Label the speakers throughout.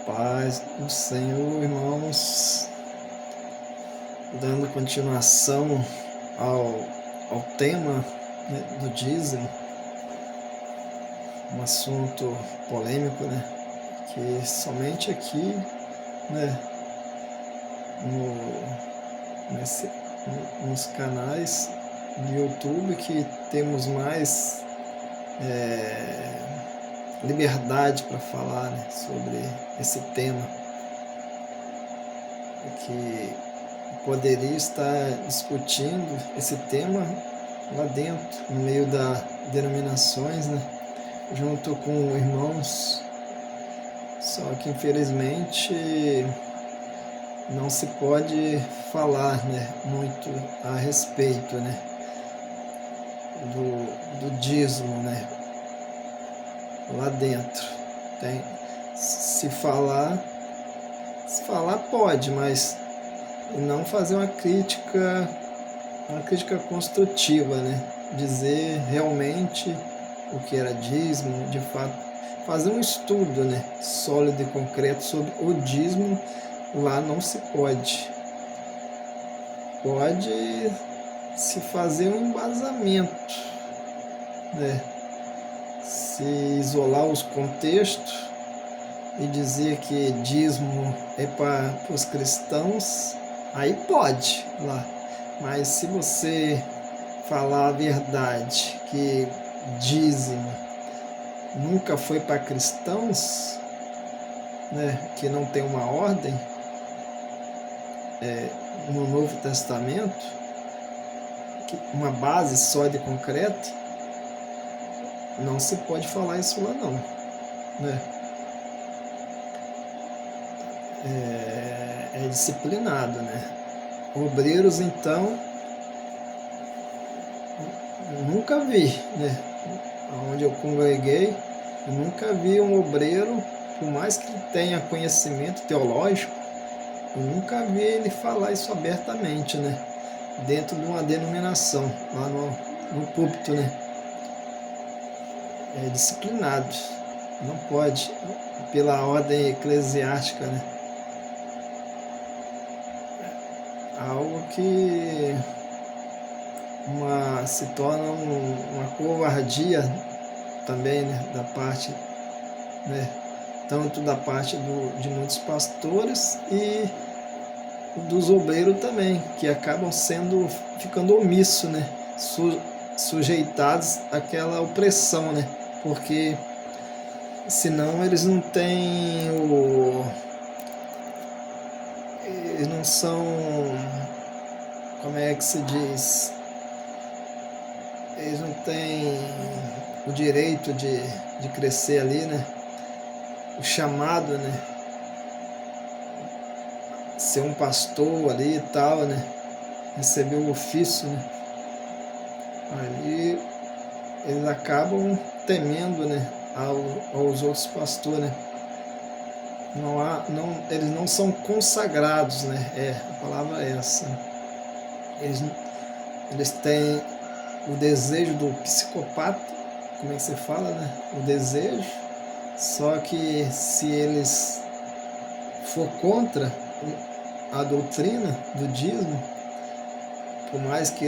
Speaker 1: Paz do Senhor, irmãos, dando continuação ao tema, né, do dízimo, um assunto polêmico, né, que somente aqui, né, nos canais do YouTube que temos mais liberdade para falar, né, sobre esse tema, que poderia estar discutindo esse tema lá dentro, no meio das denominações, né, junto com irmãos, só que infelizmente não se pode falar, né, muito a respeito, né, do dízimo, né, lá dentro. Se falar pode, mas não fazer uma crítica construtiva, né? Dizer realmente o que era dízimo, de fato, fazer um estudo, né, sólido e concreto sobre o dízimo. Lá não se pode. Pode se fazer um embasamento, né? Se isolar os contextos e dizer que dízimo é para os cristãos, aí pode lá. Mas se você falar a verdade, que dízimo nunca foi para cristãos, né, que não tem uma ordem no Novo Testamento, uma base sólida e concreta, não se pode falar isso lá não, né? É disciplinado, né? Obreiros, então, nunca vi, né? Onde eu congreguei, eu nunca vi um obreiro, por mais que ele tenha conhecimento teológico, eu nunca vi ele falar isso abertamente, né? Dentro de uma denominação, lá no púlpito, né? É disciplinado, não pode, pela ordem eclesiástica, né? Algo que se torna uma covardia também, né, da parte, né, tanto da parte de muitos pastores e dos obreiros também, que acabam ficando omissos, né, sujeitados àquela opressão, né, porque senão eles não têm eles não são, como é que se diz, eles não têm o direito de crescer ali, né? O chamado, né? Ser um pastor ali e tal, né? Receber o ofício, né? Ali eles acabam temendo, né? Aos outros pastores, né? Eles não são consagrados, né? A palavra é essa. Eles têm o desejo do psicopata, como é que você fala, né? O desejo, só que se eles for contra a doutrina do dízimo, por mais que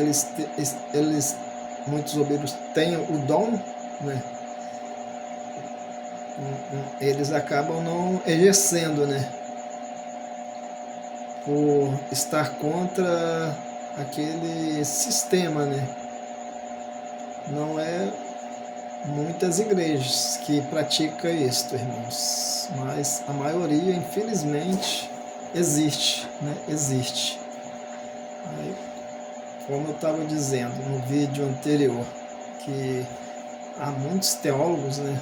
Speaker 1: muitos obreiros tenham o dom, né? Eles acabam não exercendo, né? Por estar contra aquele sistema, né? Não é muitas igrejas que praticam isso, irmãos, mas a maioria, infelizmente, existe, né? Existe. Aí, como eu estava dizendo no vídeo anterior, que há muitos teólogos, né,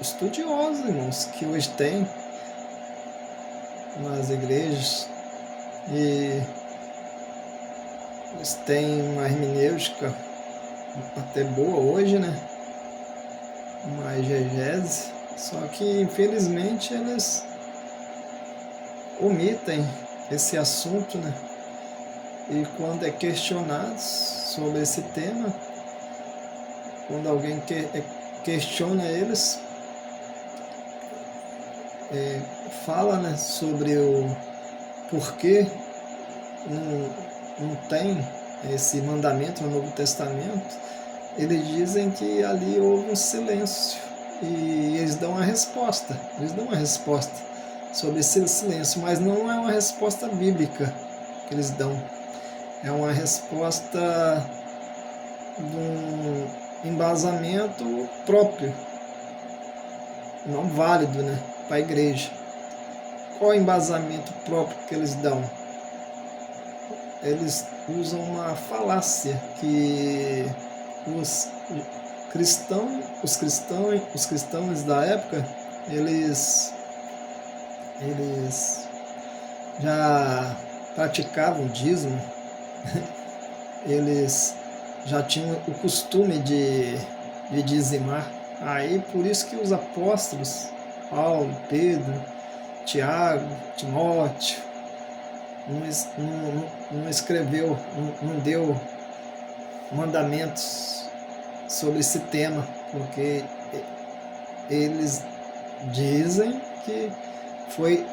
Speaker 1: estudiosos, irmãos, que hoje tem nas igrejas, e eles têm uma hermenêutica até boa hoje, né, uma exegese, só que infelizmente eles omitem esse assunto, né, e quando é questionado sobre esse tema, quando alguém questiona eles, fala, né, sobre o porquê não tem esse mandamento no Novo Testamento. Eles dizem que ali houve um silêncio e eles dão uma resposta. Eles dão uma resposta sobre esse silêncio, mas não é uma resposta bíblica que eles dão. É uma resposta de um embasamento próprio, não válido, né, para a igreja. Qual é o embasamento próprio que eles dão? Eles usam uma falácia que os cristãos da época, eles já praticavam dízimo, eles já tinham o costume de dizimar. Aí por isso que os apóstolos, Paulo, Pedro, Tiago, Timóteo, não escreveu, não deu mandamentos sobre esse tema, porque eles dizem que foi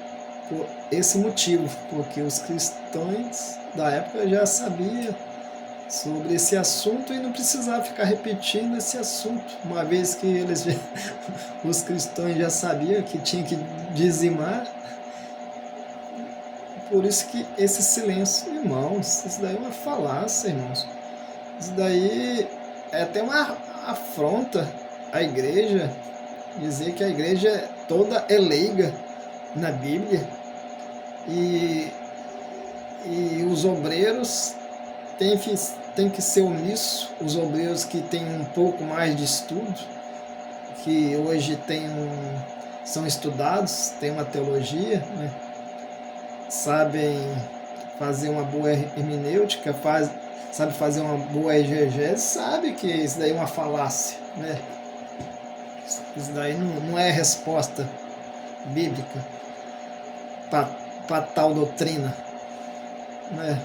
Speaker 1: por esse motivo, porque os cristãos da época já sabiam sobre esse assunto e não precisava ficar repetindo esse assunto, uma vez que os cristãos já sabiam que tinha que dizimar. Por isso que esse silêncio, irmãos, isso daí é uma falácia, irmãos. Isso daí é até uma afronta à igreja, dizer que a igreja toda é leiga na Bíblia e os obreiros têm que ser omissos, os obreiros que têm um pouco mais de estudo, que hoje são estudados, têm uma teologia, né? Sabem fazer uma boa hermenêutica, sabe fazer uma boa exegese, sabe que isso daí é uma falácia, né? Isso daí não é resposta bíblica para tal doutrina, né?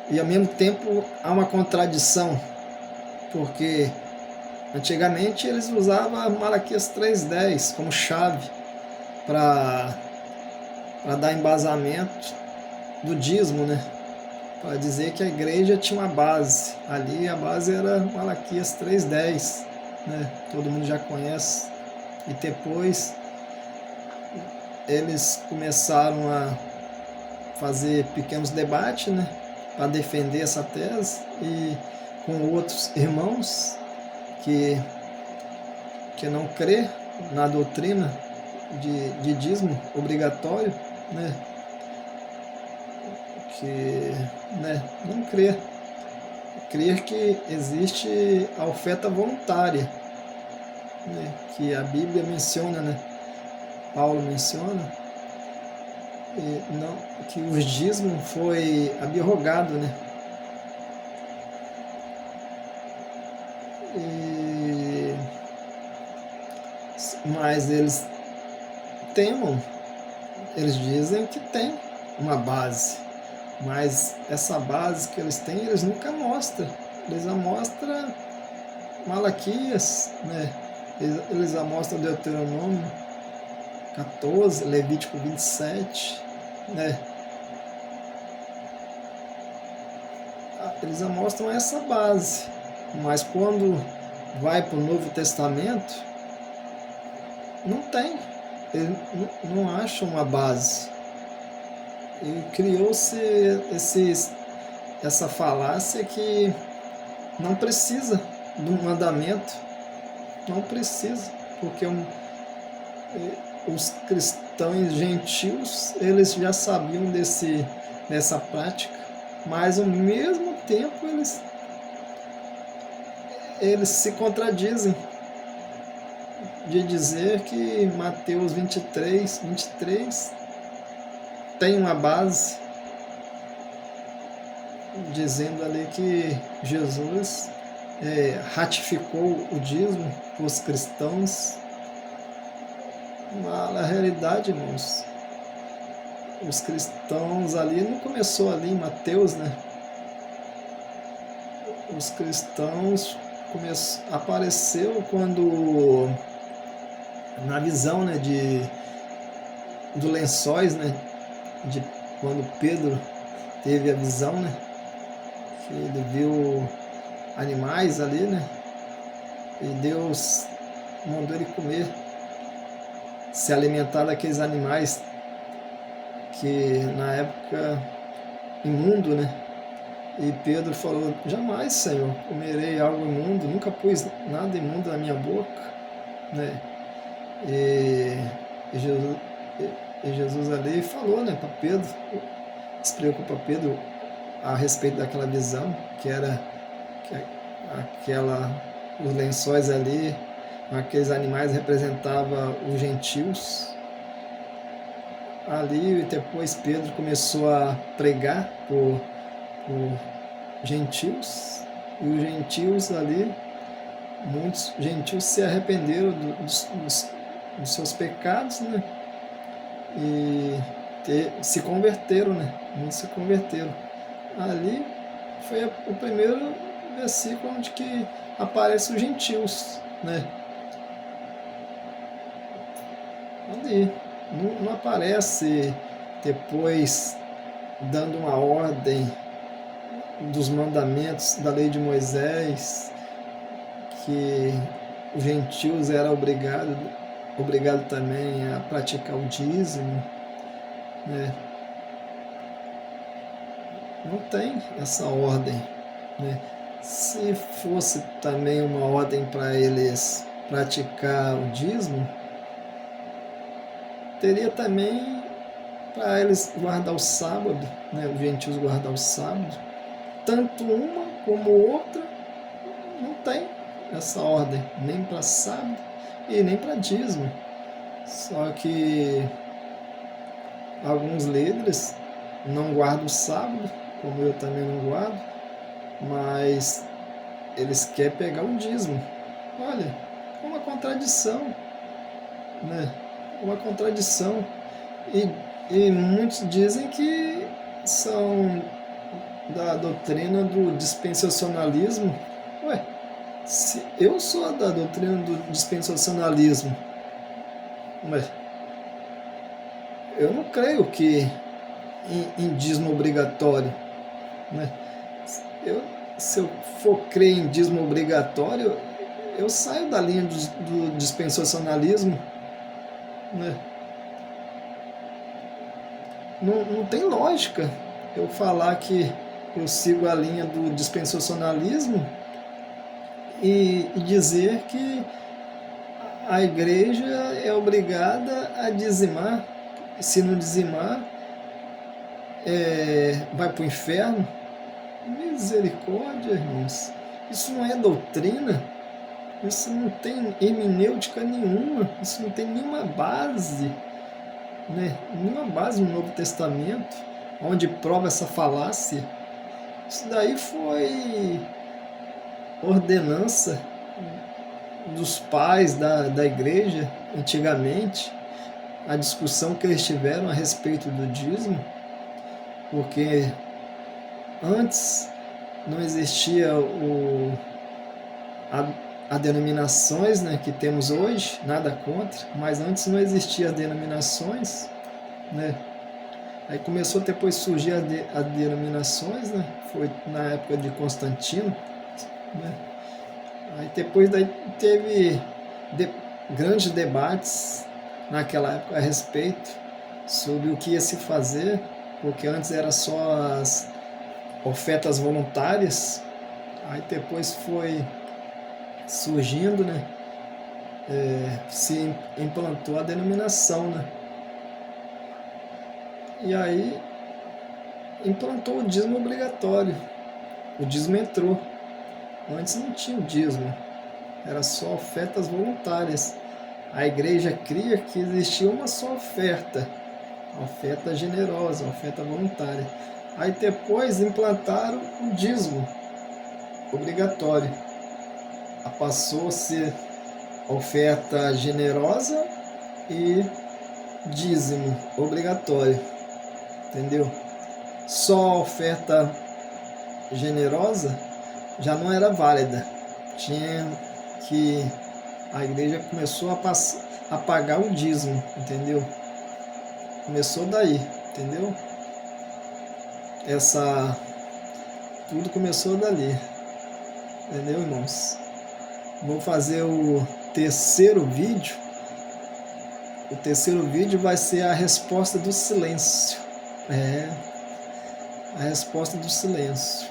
Speaker 1: E ao mesmo tempo há uma contradição, porque antigamente eles usavam Malaquias 3:10 como chave para dar embasamento do dízimo, né? Para dizer que a igreja tinha uma base. Ali a base era Malaquias 3:10, né? Todo mundo já conhece. E depois eles começaram a fazer pequenos debates, né? Para defender essa tese, e com outros irmãos que não crê na doutrina de dízimo obrigatório, né? Que, né, não crer que existe a oferta voluntária, né, que a Bíblia menciona, né, Paulo menciona, e não, que o dízimo foi abrogado, né, mas eles eles dizem que tem uma base, mas essa base que eles têm, eles nunca mostram. Eles já mostram Malaquias, né? Eles já mostram Deuteronômio 14, Levítico 27, né? Eles já mostram essa base, mas quando vai para o Novo Testamento, não tem. Eles não acham uma base. E criou-se essa falácia que não precisa de um mandamento, não precisa, porque os cristãos gentios, eles já sabiam dessa prática, mas ao mesmo tempo eles se contradizem de dizer que Mateus 23 tem uma base, dizendo ali que Jesus ratificou o dízimo para os cristãos. Na realidade, irmãos, os cristãos ali, não começou ali em Mateus, né? Os cristãos apareceu quando na visão, né, do lençóis, né, de quando Pedro teve a visão, né, que ele viu animais ali, né, e Deus mandou ele comer, se alimentar daqueles animais que na época imundo, né? E Pedro falou: jamais, Senhor, comerei algo imundo, nunca pus nada imundo na minha boca, né? E, e Jesus, e Jesus ali falou, né, para Pedro, explicou para Pedro a respeito daquela visão, que era que aquela, os lençóis ali, aqueles animais representavam os gentios. Ali depois Pedro começou a pregar por gentios, e os gentios ali, muitos gentios se arrependeram dos seus pecados, né? E se converteram, né? Muitos se converteram. Ali foi o primeiro versículo onde que aparecem os gentios, né? Ali não aparece depois dando uma ordem dos mandamentos da lei de Moisés, que os gentios eram obrigado também a praticar o dízimo, né? Não tem essa ordem, né? Se fosse também uma ordem para eles praticar o dízimo, teria também para eles guardar o sábado, né? Os gentios guardar o sábado. Tanto uma como outra não tem essa ordem, nem para sábado e nem para dízimo. Só que alguns líderes não guardam o sábado, como eu também não guardo, mas eles querem pegar o dízimo. Olha, é uma contradição, né? Uma contradição. E muitos dizem que são da doutrina do dispensacionalismo. Ué, se eu sou da doutrina do dispensacionalismo, mas eu não creio que em dízimo obrigatório, né? Se eu for crer em dízimo obrigatório, eu saio da linha do dispensacionalismo, né? Não tem lógica eu falar que eu sigo a linha do dispensacionalismo e dizer que a igreja é obrigada a dizimar. Se não dizimar, vai para o inferno. Misericórdia, irmãos. Isso não é doutrina. Isso não tem hermenêutica nenhuma. Isso não tem nenhuma base, né? Nenhuma base no Novo Testamento onde prova essa falácia. Isso daí foi ordenança dos pais da igreja antigamente, a discussão que eles tiveram a respeito do dízimo, porque antes não existia a denominações, né, que temos hoje, nada contra, mas antes não existia as denominações, né? Aí começou depois a surgir as denominações, né? Foi na época de Constantino, né? Aí depois daí teve grandes debates naquela época a respeito sobre o que ia se fazer, porque antes era só as ofertas voluntárias, aí depois foi surgindo, né? Se implantou a denominação, né? E aí implantou o dízimo obrigatório. O dízimo entrou. Antes não tinha o dízimo, era só ofertas voluntárias. A igreja cria que existia uma só oferta, a oferta generosa, a oferta voluntária. Aí depois implantaram o dízimo obrigatório. Passou a ser oferta generosa e dízimo obrigatório. Entendeu? Só a oferta generosa já não era válida. Tinha que a igreja começou a pagar o dízimo, entendeu? Começou daí, entendeu? Tudo começou dali, entendeu, irmãos? Vou fazer o terceiro vídeo. O terceiro vídeo vai ser a resposta do silêncio. A resposta do silêncio.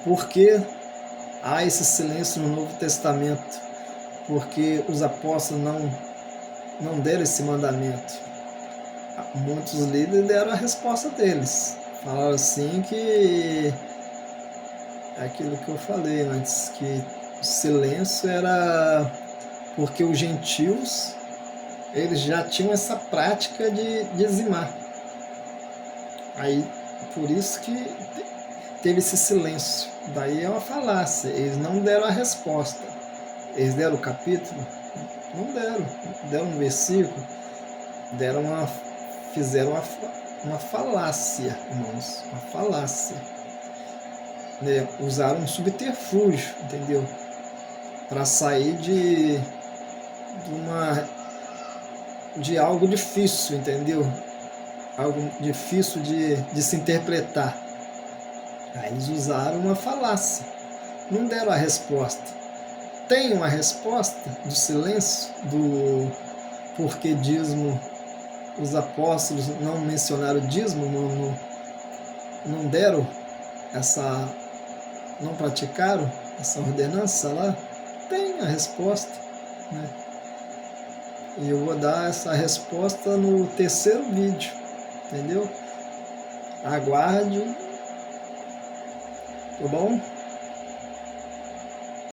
Speaker 1: Por que há esse silêncio no Novo Testamento? Porque os apóstolos não deram esse mandamento. Muitos líderes deram a resposta deles. Falaram assim que é aquilo que eu falei antes, que o silêncio era porque os gentios eles já tinham essa prática de dizimar. Aí, por isso que teve esse silêncio. Daí é uma falácia. Eles não deram a resposta. Eles deram o capítulo? Não deram. Deram um versículo? Fizeram uma falácia, irmãos. Uma falácia. Né? Usaram um subterfúgio, entendeu? Para sair de algo difícil, entendeu? Algo difícil de se interpretar. Aí eles usaram uma falácia, não deram a resposta. Tem uma resposta do silêncio, do porquê dízimo, os apóstolos não mencionaram o dízimo, não deram não praticaram essa ordenança lá? Tem a resposta, né? E eu vou dar essa resposta no terceiro vídeo, entendeu? Aguarde, tá bom?